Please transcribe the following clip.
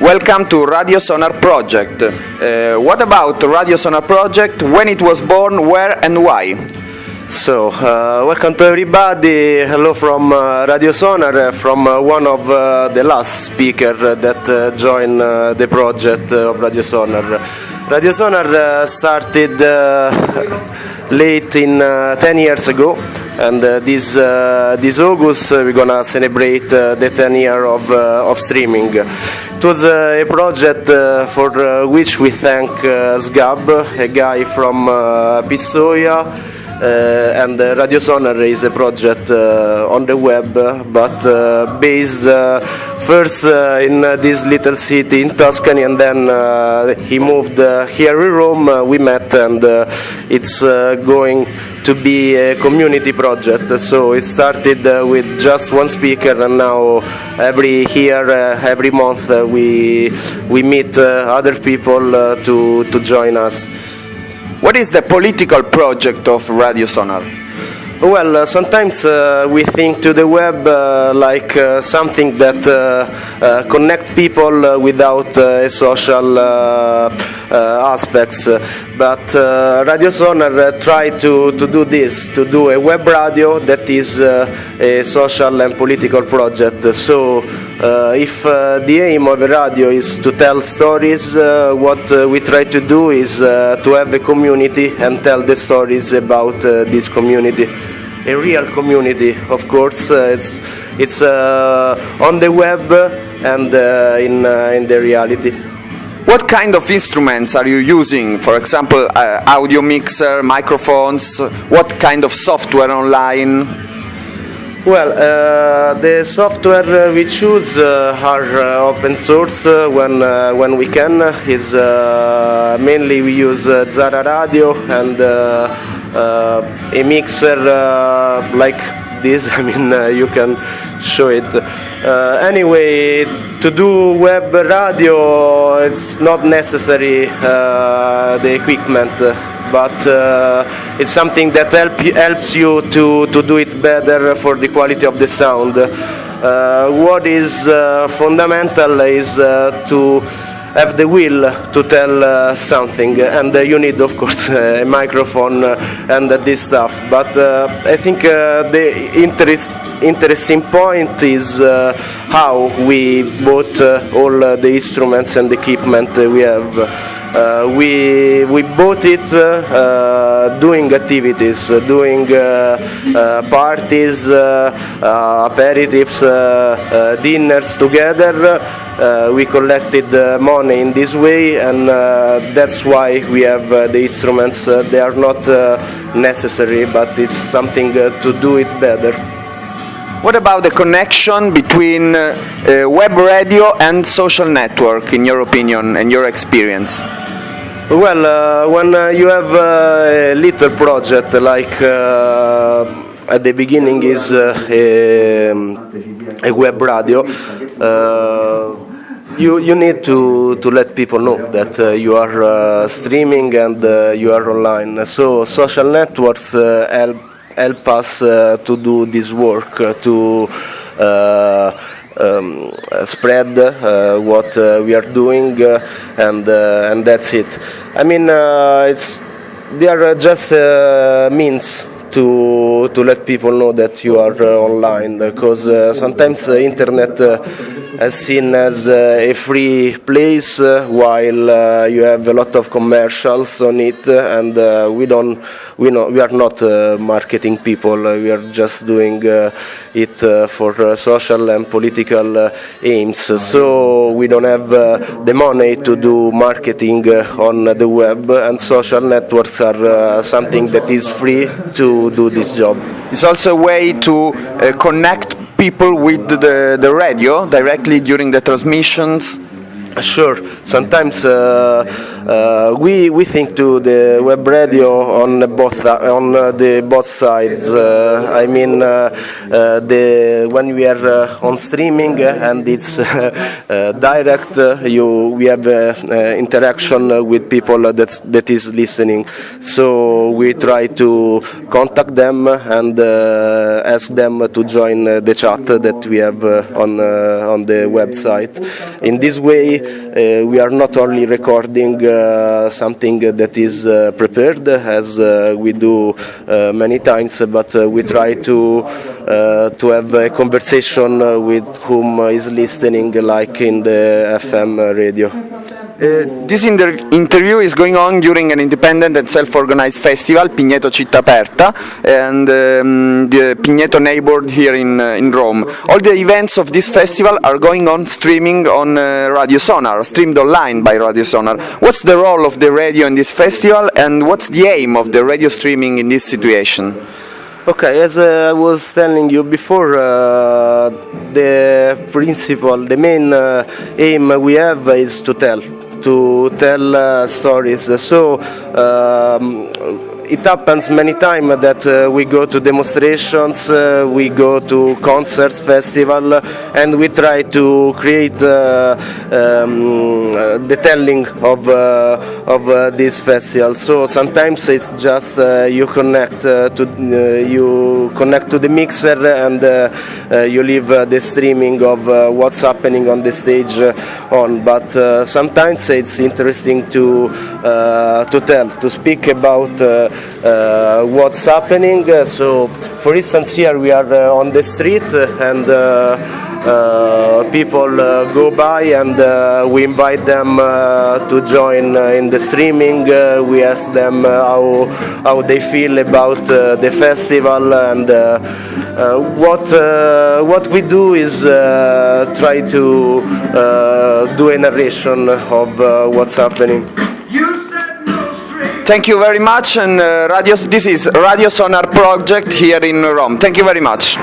Welcome to RadioSonar project. What about RadioSonar project? When it was born, where and why? So, welcome to everybody. Hello from RadioSonar, from one of the last speakers that joined the project of RadioSonar. RadioSonar started late in 10 years ago, and this August we're gonna celebrate the 10 year of streaming. It was a project for which we thank Sgab, a guy from Pistoia. And RadioSonar is a project on the web, but based first in this little city in Tuscany, and then he moved here in Rome. We met, and it's going to be a community project. So it started with just one speaker, and now every year, every month, we meet other people to join us. What is the political project of RadioSonar? Well, sometimes we think to the web like something that connects people without social aspects. But RadioSonar tried to do this, to do a web radio that is a social and political project. So if the aim of a radio is to tell stories, what we try to do is to have a community and tell the stories about this community. A real community, of course. It's on the web and in the reality. What kind of instruments are you using? For example, audio mixer, microphones. What kind of software online? Well, the software we choose are open source when we can. Is mainly we use Zara Radio and a mixer like this. I mean, you can show it. Anyway, to do web radio, it's not necessary the equipment. But it's something that helps you to do it better for the quality of the sound. What is fundamental is to have the will to tell something, and you need, of course, a microphone and this stuff. But I think the interesting point is how we bought all the instruments and equipment we have. We bought it doing activities, doing parties, aperitifs, dinners together. We collected money in this way, and that's why we have the instruments. They are not necessary, but it's something to do it better. What about the connection between web radio and social network, in your opinion and your experience? Well, when you have a little project like at the beginning is a web radio, you need to let people know that you are streaming and you are online. So social networks help us to do this work, to spread what we are doing, and that's it. I mean, they are just means to let people know that you are online, because sometimes the internet is seen as a free place, while you have a lot of commercials on it, and we are not marketing people. We are just doing it for social and political aims. So we don't have the money to do marketing on the web, and social networks are something that is free to do this job. It's also a way to connect people with the radio directly during the transmissions. Sure. Sometimes we think to the web radio on the both sides. I mean, when we are on streaming and it's direct, we have interaction with people that is listening. So we try to contact them and ask them to join the chat that we have on the website. In this way, only we are not only recording something that is prepared as we do many times, but we try to have a conversation with whom is listening, like in the FM radio. This interview is going on during an independent and self-organized festival, Pigneto Città Aperta, and the Pigneto neighborhood here in Rome. All the events of this festival are going on streaming on RadioSonar, streamed online by RadioSonar. What's the role of the radio in this festival, and what's the aim of the radio streaming in this situation? Okay, as I was telling you before, the main aim we have is to tell stories. So it happens many times that we go to demonstrations, we go to concerts, festival, and we try to create the telling of this festival. So sometimes it's just you connect to the mixer and you leave the streaming of what's happening on the stage on. But sometimes it's interesting to tell, to speak about what's happening. So, for instance, here we are on the street and people go by and we invite them to join in the streaming. We ask them how they feel about the festival, and what we do is try to do a narration of what's happening. Thank you very much, and this is RadioSonar project here in Rome. Thank you very much.